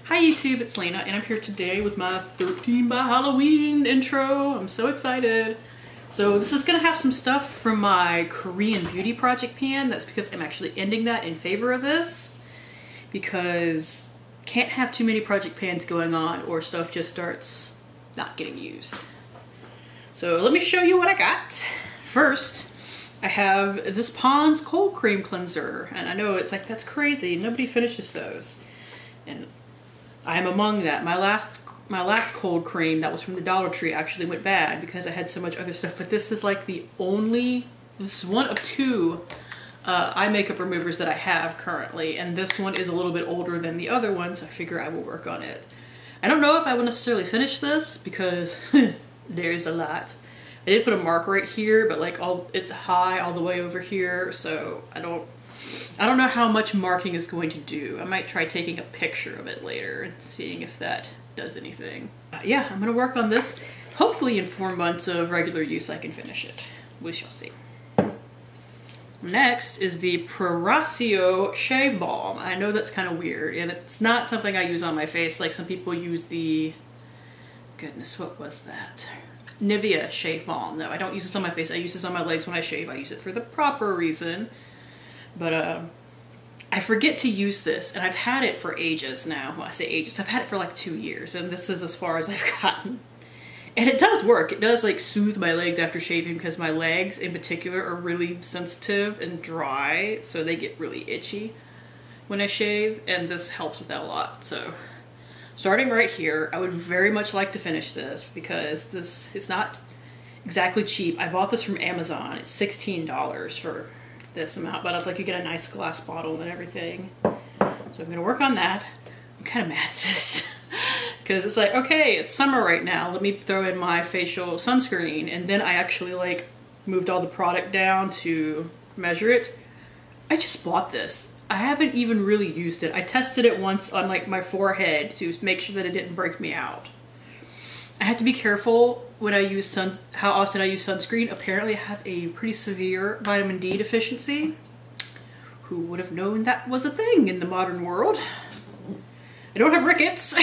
Hi YouTube, it's Lena, and I'm here today with my 13 by Halloween intro. I'm so excited. So this is gonna have some stuff from my Korean beauty project pan. That's because I'm actually ending that in favor of this, because can't have too many project pans going on or stuff just starts not getting used. So let me show you what I got. First, I have this Pond's Cold Cream Cleanser, and I know it's like, that's crazy, nobody finishes those. And I'm among that. My last cold cream that was from the Dollar Tree actually went bad because I had so much other stuff, but this is like this is one of two eye makeup removers that I have currently, and this one is a little bit older than the other one, so I figure I will work on it. I don't know if I will necessarily finish this because there's a lot. I did put a mark right here, but like it's high all the way over here, so I don't know how much marking is going to do. I might try taking a picture of it later and seeing if that does anything. Yeah, I'm gonna work on this. Hopefully in 4 months of regular use I can finish it. We shall see. Next is the Proracio Shave Balm. I know that's kind of weird, and it's not something I use on my face like some people use the... Goodness, what was that? Nivea Shave Balm. No, I don't use this on my face. I use this on my legs when I shave. I use it for the proper reason. But I forget to use this, and I've had it for ages now. Well, I say ages, I've had it for like 2 years, and this is as far as I've gotten. And it does work. It does like soothe my legs after shaving, because my legs in particular are really sensitive and dry, so they get really itchy when I shave, and this helps with that a lot. So starting right here, I would very much like to finish this because this is not exactly cheap. I bought this from Amazon. It's $16 for this amount, but like you get a nice glass bottle and everything. So I'm gonna work on that. I'm kind of mad at this because it's like, okay, it's summer right now. Let me throw in my facial sunscreen, and then I actually like moved all the product down to measure it. I just bought this. I haven't even really used it. I tested it once on like my forehead to make sure that it didn't break me out. I have to be careful when I use how often I use sunscreen. Apparently I have a pretty severe vitamin D deficiency. Who would have known that was a thing in the modern world? I don't have rickets,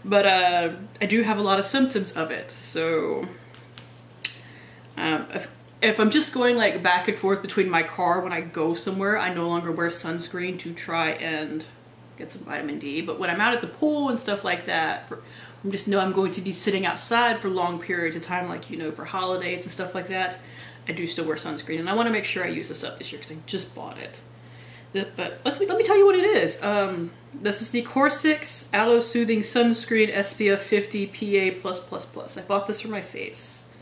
but I do have a lot of symptoms of it. So if I'm just going like back and forth between my car when I go somewhere, I no longer wear sunscreen to try and get some vitamin D. But when I'm out at the pool and stuff like that, I just know I'm going to be sitting outside for long periods of time, like, you know, for holidays and stuff like that, I do still wear sunscreen. And I want to make sure I use this up this year because I just bought it. But let me tell you what it is. This is the Core6 Aloe Soothing Sunscreen SPF 50 PA+++. I bought this for my face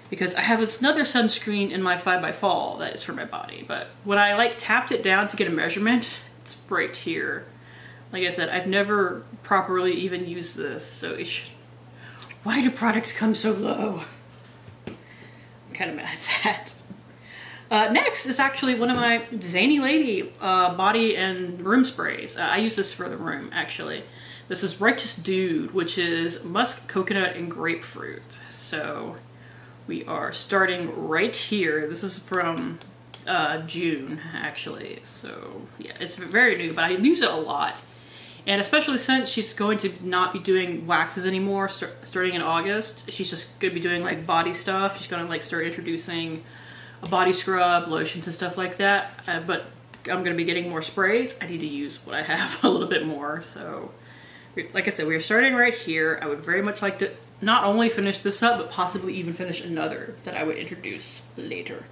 because I have this another sunscreen in my 5x Fall that is for my body. But when I like tapped it down to get a measurement, it's right here. Like I said, I've never properly even used this, so why do products come so low? I'm kind of mad at that. Next is actually one of my Zany Lady body and room sprays. I use this for the room, actually. This is Righteous Dude, which is musk, coconut, and grapefruit. So we are starting right here. This is from June, actually. So yeah, it's very new, but I use it a lot. And especially since she's going to not be doing waxes anymore starting in August, she's just going to be doing like body stuff. She's going to like start introducing a body scrub, lotions and stuff like that. But I'm going to be getting more sprays. I need to use what I have a little bit more. So like I said, we're starting right here. I would very much like to not only finish this up, but possibly even finish another that I would introduce later.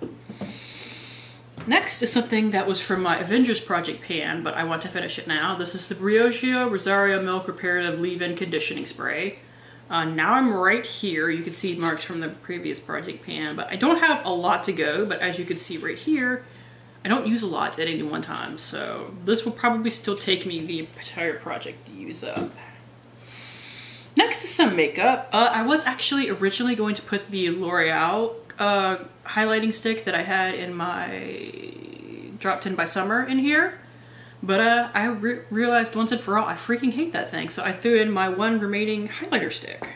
Next is something that was from my Avengers project pan, but I want to finish it now. This is the Briogeo Rosario Milk Reparative Leave-In Conditioning Spray. Now I'm right here. You can see marks from the previous project pan, but I don't have a lot to go, but as you can see right here, I don't use a lot at any one time, so this will probably still take me the entire project to use up. Next is some makeup. I was actually originally going to put the L'Oreal highlighting stick that I had in my Dropped In by Summer in here, but I realized once and for all I freaking hate that thing, so I threw in my one remaining highlighter stick.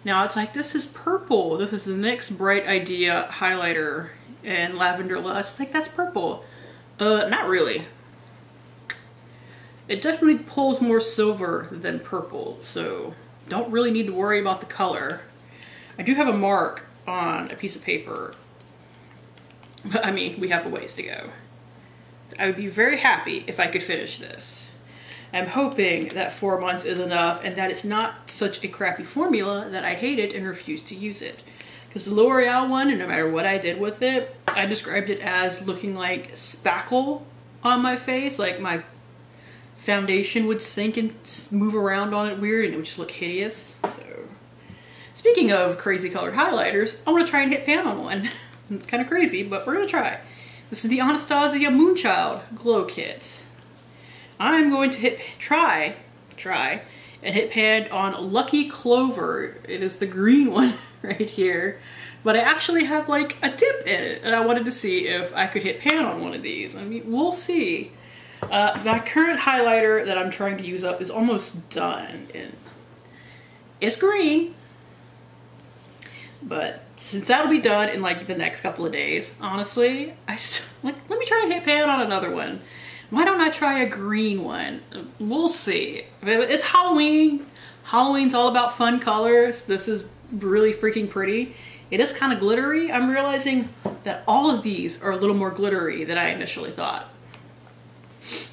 Now it's like, this is purple. This is the NYX Bright Idea highlighter in Lavender Lust. Like, that's purple. Not really. it definitely pulls more silver than purple, so don't really need to worry about the color. I do have a mark on a piece of paper, but I mean, we have a ways to go. So I would be very happy if I could finish this. I'm hoping that 4 months is enough and that it's not such a crappy formula that I hate it and refuse to use it. Because the L'Oreal one, and no matter what I did with it, I described it as looking like spackle on my face, like my foundation would sink and move around on it weird and it would just look hideous. So, speaking of crazy colored highlighters, I want to try and hit pan on one. It's kind of crazy, but we're going to try. This is the Anastasia Moonchild Glow Kit. I'm going to try and hit pan on Lucky Clover. It is the green one right here. But I actually have like a tip in it and I wanted to see if I could hit pan on one of these. I mean, we'll see. My current highlighter that I'm trying to use up is almost done. And it's green, but since that'll be done in like the next couple of days, honestly, let me try and hit pan on another one. Why don't I try a green one? We'll see. It's Halloween. Halloween's all about fun colors. This is really freaking pretty. It is kind of glittery. I'm realizing that all of these are a little more glittery than I initially thought.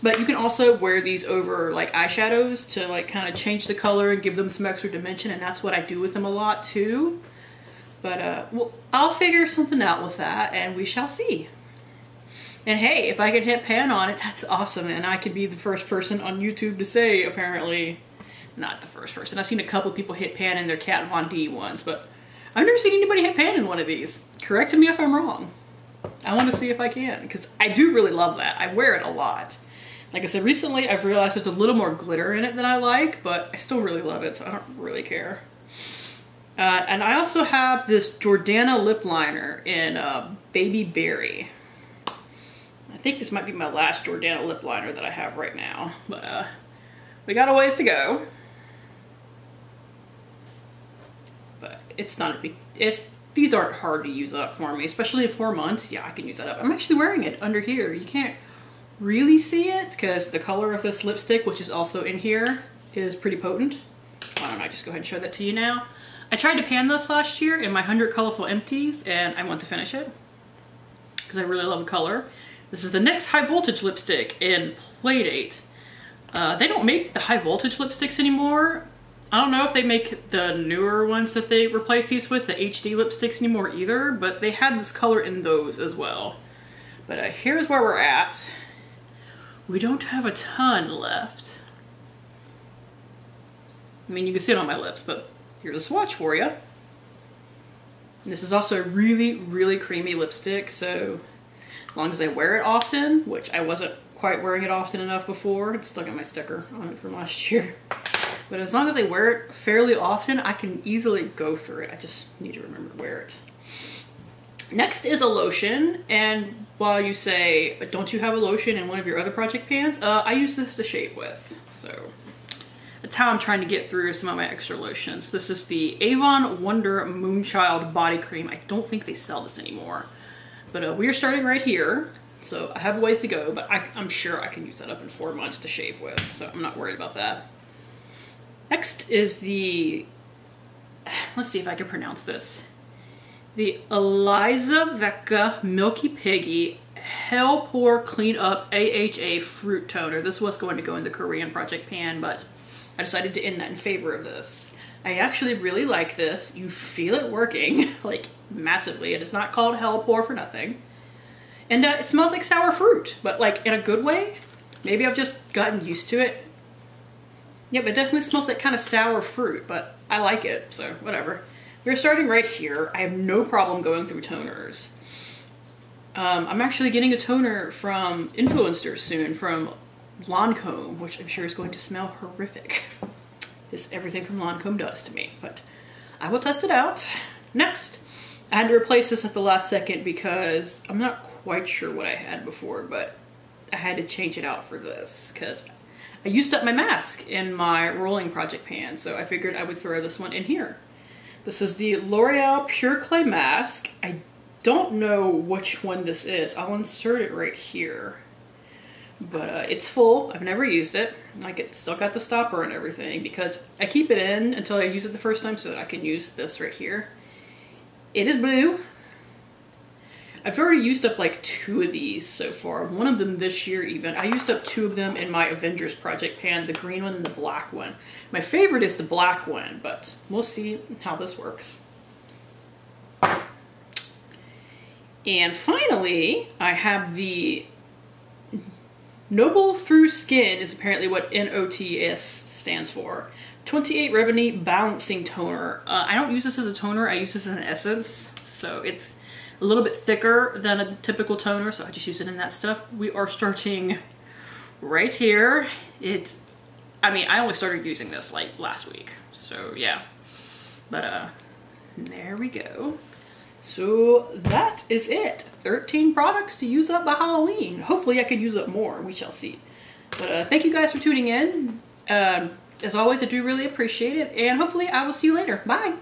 But you can also wear these over like eyeshadows to like kind of change the color and give them some extra dimension, and that's what I do with them a lot too. But well, I'll figure something out with that and we shall see. And hey, if I can hit pan on it, that's awesome. And I could be the first person on YouTube to say, apparently, not the first person. I've seen a couple of people hit pan in their Kat Von D ones, but I've never seen anybody hit pan in one of these. Correct me if I'm wrong. I want to see if I can, because I do really love that. I wear it a lot. Like I said, recently I've realized there's a little more glitter in it than I like, but I still really love it, so I don't really care. And I also have this Jordana lip liner in Baby Berry. I think this might be my last Jordana lip liner that I have right now, but we got a ways to go. But it's not a big, these aren't hard to use up for me, especially in 4 months. Yeah, I can use that up. I'm actually wearing it under here. You can't really see it because the color of this lipstick, which is also in here, is pretty potent. Why don't I just go ahead and show that to you now? I tried to pan this last year in my 100 Colorful Empties and I want to finish it because I really love the color. This is the NYX High Voltage lipstick in Playdate. They don't make the high voltage lipsticks anymore. I don't know if they make the newer ones that they replace these with, the HD lipsticks, anymore either, but they had this color in those as well. But here's where we're at. We don't have a ton left. I mean, you can see it on my lips, but here's a swatch for you. And this is also a really, really creamy lipstick, so as long as I wear it often, which I wasn't quite wearing it often enough before. It's still got my sticker on it from last year. But as long as I wear it fairly often, I can easily go through it. I just need to remember to wear it. Next is a lotion, and while you say, don't you have a lotion in one of your other project pans? I use this to shave with, so that's how I'm trying to get through some of my extra lotions. This is the Avon Wonder Moonchild Body Cream. I don't think they sell this anymore, but we are starting right here, so I have a ways to go, but I'm sure I can use that up in 4 months to shave with, so I'm not worried about that. Next is the, let's see if I can pronounce this, the Eliza Vecca Milky Piggy Hell Pour Clean Up AHA Fruit Toner. This was going to go in the Korean project pan, but I decided to end that in favor of this. I actually really like this. You feel it working, like massively. It is not called Hell Pour for nothing. And it smells like sour fruit, but like in a good way. Maybe I've just gotten used to it. Yep, it definitely smells like kind of sour fruit, but I like it, so whatever. We're starting right here. I have no problem going through toners. I'm actually getting a toner from Influencers soon, from Lancome, which I'm sure is going to smell horrific. It's everything from Lancome does to me, but I will test it out. Next, I had to replace this at the last second because I'm not quite sure what I had before, but I had to change it out for this because I used up my mask in my rolling project pan, so I figured I would throw this one in here. This is the L'Oreal Pure Clay Mask. I don't know which one this is. I'll insert it right here. But it's full. I've never used it. Like, it's still got the stopper and everything because I keep it in until I use it the first time so that I can use this right here. It is blue. I've already used up like 2 of these so far. One of them this year even. I used up 2 of them in my Avengers project pan, the green one and the black one. My favorite is the black one, but we'll see how this works. And finally, I have the Noble Through Skin is apparently what NOTS stands for. 28 Remedy Balancing Toner. I don't use this as a toner, I use this as an essence. So it's a little bit thicker than a typical toner, so I just use it in that stuff. We are starting right here. I mean, I only started using this like last week, so yeah. But there we go. So that is it. 13 products to use up by Halloween. Hopefully I can use up more, we shall see. But thank you guys for tuning in. As always, I do really appreciate it, and hopefully I will see you later. Bye!